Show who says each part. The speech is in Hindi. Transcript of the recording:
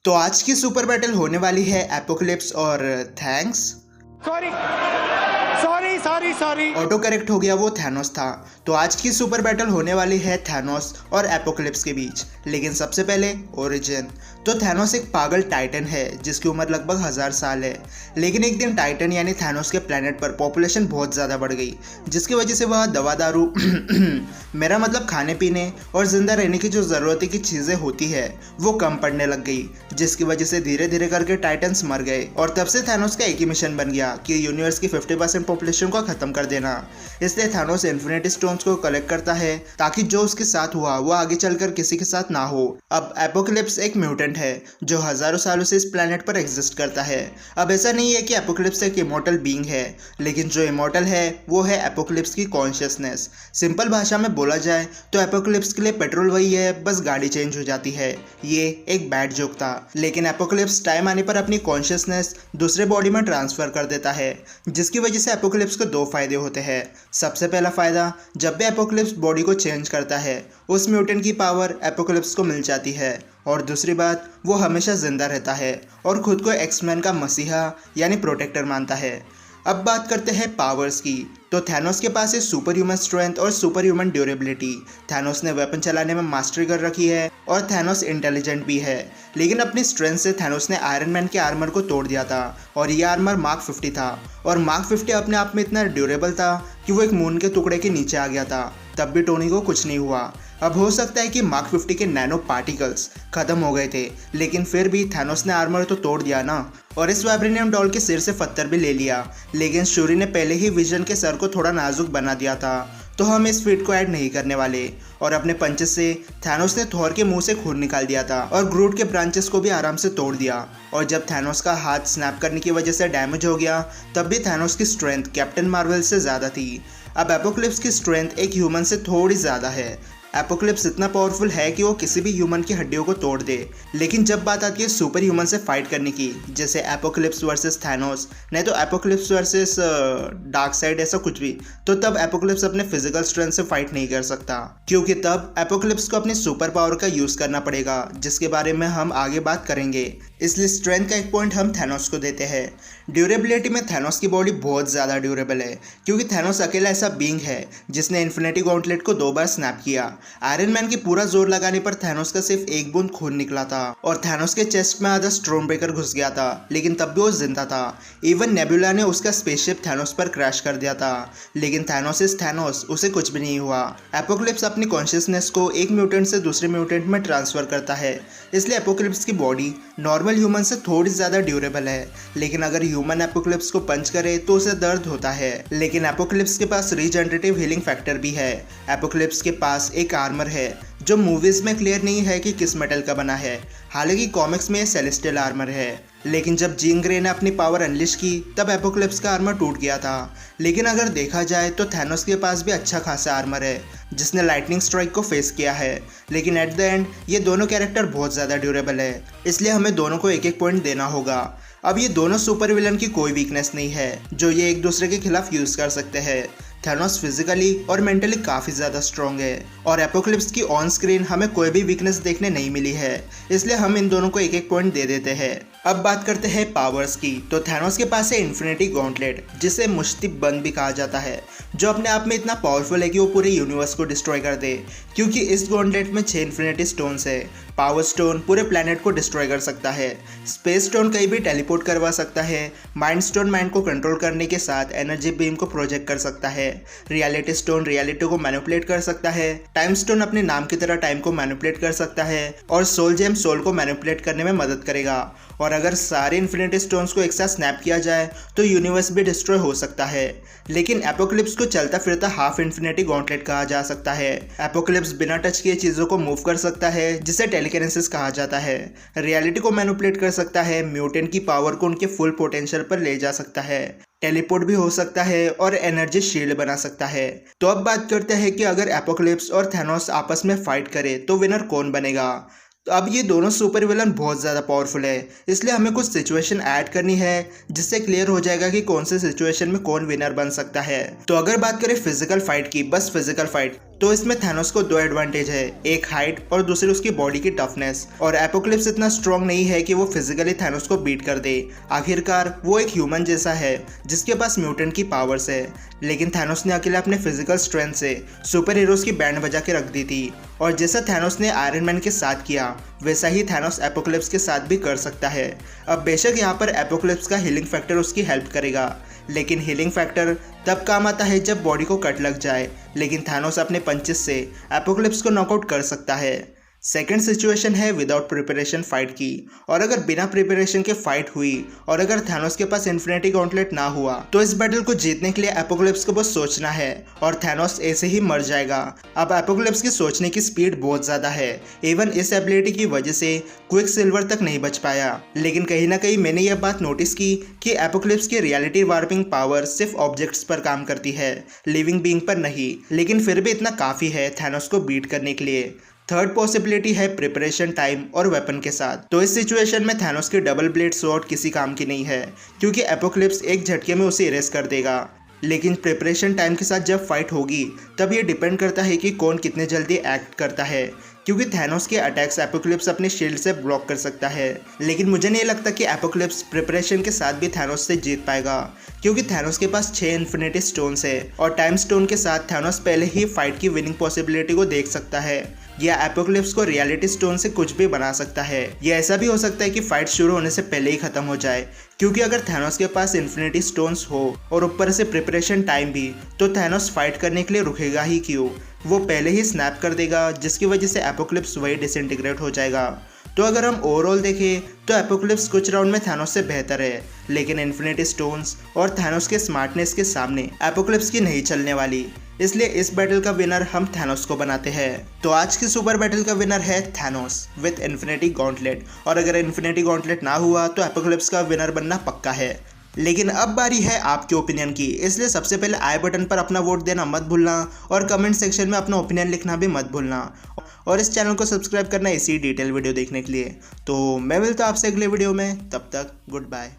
Speaker 1: तो आज की सुपर बैटल होने वाली है एपोकलिप्स और thanks.
Speaker 2: Sorry sorry sorry sorry
Speaker 1: auto correct हो गया, वो थैनोस था। तो आज की सुपर बैटल होने वाली है थैनोस और एपोकलिप्स के बीच। लेकिन सबसे पहले ओरिजिन। तो थैनोस एक पागल टाइटन है जिसकी उम्र लगभग 1000 साल है। लेकिन एक दिन टाइटन यानी थैनोस के प्लेनेट पर पॉपुलेशन बहुत ज़्यादा बढ़ गई, जिसकी वजह से वह दवा दारू मेरा मतलब खाने पीने और जिंदा रहने की जो ज़रूरत की चीज़ें होती है वो कम पड़ने लग गई, जिसकी वजह से धीरे धीरे करके टाइटन्स मर गए। और तब से थैनोस का एक ही मिशन बन गया कि यूनिवर्स की 50% पॉपुलेशन को खत्म कर देना। इसलिए थैनोस इन्फिनिटी स्टोन्स को कलेक्ट करता है ताकि जो उसके साथ हुआ वो आगे चलकर किसी के साथ ना हो। अब एपोकलिप्स एक म्यूटेंट है जो हजारों सालों से इस प्लेनेट पर एग्जिस्ट करता है। अब ऐसा नहीं है कि एपोकलिप्स एक इमॉर्टल बीइंग है, लेकिन जो इमॉर्टल है वो है एपोकलिप्स की कॉन्शियसनेस। सिंपल भाषा में बोला जाए तो एपोकलिप्स के लिए पेट्रोल वही है, बस गाड़ी चेंज हो जाती है। ये एक बैड जोक था, लेकिन एपोकलिप्स टाइम आने पर अपनी कॉन्शियसनेस दूसरे बॉडी में ट्रांसफर कर देता है, जिसकी वजह से एपोकलिप्स को दो फायदे होते हैं। सबसे पहला फायदा, जब भी एपोकलिप्स बॉडी को चेंज करता है उस म्यूटेंट की पावर एपोकलिप्स को मिल जाती है। और दूसरी बात, वो हमेशा जिंदा रहता है और खुद को एक्समैन का मसीहा यानी प्रोटेक्टर मानता है। अब बात करते हैं पावर्स की। तो थैनोस के पास है सुपर ह्यूमन स्ट्रेंथ और सुपर ह्यूमन ड्यूरेबिलिटी। थैनोस ने वेपन चलाने में मास्टरी कर रखी है और थैनोस इंटेलिजेंट भी है। लेकिन अपनी स्ट्रेंथ से थैनोस ने आयरन मैन के आर्मर को तोड़ दिया था और ये आर्मर मार्क 50 था। और मार्क 50 अपने आप में इतना ड्यूरेबल था कि वो एक मून के टुकड़े के नीचे आ गया था, तब भी टोनी को कुछ नहीं हुआ। अब हो सकता है कि मार्क 50 के नैनो पार्टिकल्स खत्म हो गए थे, लेकिन फिर भी थैनोस ने आर्मर तो तोड़ दिया ना, और इस वाइब्रेनियम डॉल के सिर से पत्थर भी ले लिया। लेकिन शूरी ने पहले ही विजन के सर को थोड़ा नाजुक बना दिया था, तो हम इस फीट को ऐड नहीं करने वाले। और अपने पंचेस से थैनोस ने थॉर के मुंह से खून निकाल दिया था और ग्रूट के ब्रांचेस को भी आराम से तोड़ दिया। और जब थैनोस का हाथ स्नैप करने की वजह से डैमेज हो गया, तब भी थैनोस की स्ट्रेंथ कैप्टन मार्वल से ज़्यादा थी। अब एपोकलिप्स की स्ट्रेंथ एक ह्यूमन से थोड़ी ज़्यादा है। एपोकलिप्स इतना पावरफुल है कि वो किसी भी ह्यूमन की हड्डियों को तोड़ दे। लेकिन जब बात आती है सुपर ह्यूमन से फाइट करने की, जैसे एपोकलिप्स वर्सेस थैनोस, नहीं तो एपोकलिप्स वर्सेस डार्क साइड, ऐसा कुछ भी, तो तब एपोकलिप्स अपने फिजिकल स्ट्रेंथ से फाइट नहीं कर सकता, क्योंकि तब एपोकलिप्स को अपनी सुपर पावर का यूज करना पड़ेगा, जिसके बारे में हम आगे बात करेंगे। इसलिए स्ट्रेंथ का एक पॉइंट हम थैनोस को देते हैं। ड्यूरेबिलिटी में थैनोस की बॉडी बहुत ज़्यादा ड्यूरेबल है, क्योंकि थैनोस अकेला ऐसा बीइंग है जिसने इन्फिनिटी गॉन्टलेट को 2 बार स्नैप किया। आयरन मैन की पूरा जोर लगाने पर थैनोस का सिर्फ एक बूंद खून निकला था और थैनोस के चेस्ट में आधा स्टोन ब्रेकर घुस गया था, लेकिन तब भी वो जिंदा था। इवन नेबुला ने उसका स्पेसशिप थैनोस पर क्रैश कर दिया था, लेकिन थैनोस इज थैनोस, उसे कुछ भी नहीं हुआ। एपोकलिप्स अपनी कॉन्शियसनेस को एक म्यूटेंट से दूसरे म्यूटेंट में ट्रांसफर करता है, इसलिए एपोकलिप्स की बॉडी नॉर्मल ह्यूमन से थोड़ी ज़्यादा ड्यूरेबल है। लेकिन अगर ह्यूमन एपोकलिप्स को पंच करे तो उसे दर्द होता है। लेकिन एपोकलिप्स के पास रीजनरेटिव हीलिंग फैक्टर भी है। एपोकलिप्स के पास एक आर्मर है जो मूवीज में क्लियर नहीं है कि किस मेटल का बना है, हालांकि कॉमिक्स में सेलेस्टियल आर्मर है। लेकिन जब जीन ग्रे ने अपनी पावर अनलिश की तब एपोकलिप्स का आर्मर टूट गया था। लेकिन अगर देखा जाए तो थैनोस के पास भी अच्छा खासा आर्मर है, जिसने लाइटनिंग स्ट्राइक को फेस किया है। लेकिन एट द एंड ये दोनों कैरेक्टर बहुत ज़्यादा ड्यूरेबल है, इसलिए हमें दोनों को एक एक पॉइंट देना होगा। अब ये दोनों सुपर विलन की कोई वीकनेस नहीं है जो ये एक दूसरे के खिलाफ यूज़ कर सकते हैं। थैनोस फिजिकली और मेंटली काफ़ी ज़्यादा स्ट्रॉन्ग है और एपोकलिप्स की ऑन स्क्रीन हमें कोई भी वीकनेस देखने नहीं मिली है, इसलिए हम इन दोनों को एक एक पॉइंट दे देते हैं। अब बात करते हैं पावर्स की। तो थैनोस के पास है इन्फिनिटी गॉन्टलेट, जिसे मुश्तिक बंद भी कहा जाता है, जो अपने आप में इतना पावरफुल है कि वो पूरे यूनिवर्स को डिस्ट्रॉय कर दे, क्योंकि इस गॉन्टलेट में 6 इन्फिनिटी स्टोन्स है। पावर स्टोन पूरे प्लेनेट को डिस्ट्रॉय कर सकता है, स्पेस स्टोन कहीं भी टेलीपोर्ट करवा सकता है, माइंड स्टोन माइंड को कंट्रोल करने के साथ एनर्जी बीम को प्रोजेक्ट कर सकता है, रियलिटी स्टोन रियलिटी को मैनिपुलेट कर सकता है, टाइम स्टोन अपने नाम की तरह टाइम को मैनिपुलेट कर सकता है, और सोल जेम सोल को मैनिपुलेट करने में मदद करेगा। और अगर सारे इन्फिनिटी स्टोन्स को एक साथ स्नैप किया जाए तो यूनिवर्स भी डिस्ट्रॉय हो सकता है। लेकिन एपोकलिप्स को चलता फिरता हाफ इन्फिनिटी गॉन्टलेट कहा जा सकता है। एपोकलिप्स बिना टच किए चीज़ों को मूव कर सकता है, जिसे टेलीकिनेसिस कहा जाता है। रियलिटी को मैनिपुलेट कर सकता है, म्यूटेंट की पावर को उनके फुल पोटेंशियल पर ले जा सकता है, टेलीपोर्ट भी हो सकता है और एनर्जी शील्ड बना सकता है। तो अब बात करते हैं कि अगर एपोकलिप्स और थैनोस आपस में फाइट करे तो विनर कौन बनेगा। तो अब ये दोनों सुपर विलन बहुत ज़्यादा पावरफुल है, इसलिए हमें कुछ सिचुएशन ऐड करनी है जिससे क्लियर हो जाएगा कि कौन से सिचुएशन में कौन विनर बन सकता है। तो अगर बात करें फिजिकल फाइट की, बस फिजिकल फाइट, तो इसमें थैनोस को दो एडवांटेज है, एक हाइट और दूसरी उसकी बॉडी की टफनेस। और एपोकलिप्स इतना स्ट्रांग नहीं है कि वो फिजिकली थैनोस को बीट कर दे। आखिरकार वो एक ह्यूमन जैसा है जिसके पास म्यूटेंट की पावर्स है, लेकिन थैनोस ने अकेले अपने फिजिकल स्ट्रेंथ से सुपर हीरोज की बैंड बजा के रख दी थी। और जैसा थैनोस ने आयरन मैन के साथ किया वैसा ही थैनोस एपोकलिप्स के साथ भी कर सकता है। अब बेशक यहाँ पर एपोकलिप्स का हीलिंग फैक्टर उसकी हेल्प करेगा, लेकिन हीलिंग फैक्टर तब काम आता है जब बॉडी को कट लग जाए, लेकिन थैनोस अपने पंचेस से एपोकलिप्स को नॉकआउट कर सकता है। सेकंड सिचुएशन है विदाउट प्रिपरेशन फाइट की। और अगर बिना प्रिपरेशन के फाइट हुई और अगर थैनोस के पास इन्फिनिटी गॉन्टलेट ना हुआ तो इस बैटल को जीतने के लिए एपोकलिप्स को बस सोचना है और थैनोस ऐसे ही मर जाएगा। अब एपोकलिप्स की सोचने की स्पीड बहुत ज़्यादा है, इवन इस एबिलिटी की वजह से क्विक सिल्वर तक नहीं बच पाया। लेकिन कहीं ना कहीं मैंने यह बात नोटिस की कि एपोकलिप्स की रियलिटी वार्पिंग पावर सिर्फ ऑब्जेक्ट्स पर काम करती है, लिविंग बीइंग पर नहीं। लेकिन फिर भी इतना काफ़ी है थैनोस को बीट करने के लिए। थर्ड पॉसिबिलिटी है प्रिपरेशन टाइम और वेपन के साथ। तो इस सिचुएशन में थैनोस की डबल ब्लेड स्वॉर्ड किसी काम की नहीं है, क्योंकि एपोकलिप्स एक झटके में उसे इरेज कर देगा। लेकिन प्रिपरेशन टाइम के साथ जब फाइट होगी तब ये डिपेंड करता है कि कौन कितने जल्दी एक्ट करता है, क्योंकि थैनोस के अटैक्स एपोकलिप्स अपने शील्ड से ब्लॉक कर सकता है। लेकिन मुझे नहीं लगता कि एपोकलिप्स प्रिपरेशन के साथ भी थैनोस से जीत पाएगा, क्योंकि थैनोस के पास 6 इन्फिनिटी स्टोन्स है और टाइम स्टोन के साथ थैनोस पहले ही फाइट की विनिंग पॉसिबिलिटी को देख सकता है, या एपोकलिप्स को रियलिटी स्टोन से कुछ भी बना सकता है। यह ऐसा भी हो सकता है कि फाइट शुरू होने से पहले ही खत्म हो जाए, क्योंकि अगर थैनोस के पास इन्फिनिटी स्टोन्स हो और ऊपर से प्रिपरेशन टाइम भी, तो थैनोस फाइट करने के लिए रुकेगा ही क्यों, वो पहले ही स्नैप कर देगा, जिसकी वजह से एपोकलिप्स वही डिसइंटीग्रेट हो जाएगा। तो अगर हम ओवरऑल देखें तो एपोकलिप्स कुछ राउंड में थैनोस से बेहतर है, लेकिन इन्फिनिटी स्टोन्स और थैनोस के स्मार्टनेस के सामने एपोकलिप्स की नहीं चलने वाली। इसलिए इस बैटल का विनर हम थैनोस को बनाते हैं। तो आज की सुपर बैटल का विनर है थैनोस विथ इन्फिनिटी गॉन्टलेट। और अगर इन्फिनिटी गॉन्टलेट ना हुआ तो एपोकलिप्स का विनर बनना पक्का है। लेकिन अब बारी है आपके ओपिनियन की, इसलिए सबसे पहले आई बटन पर अपना वोट देना मत भूलना और कमेंट सेक्शन में अपना ओपिनियन लिखना भी मत भूलना, और इस चैनल को सब्सक्राइब करना इसी डिटेल वीडियो देखने के लिए। तो मैं मिलता हूं आपसे अगले वीडियो में, तब तक गुड बाय।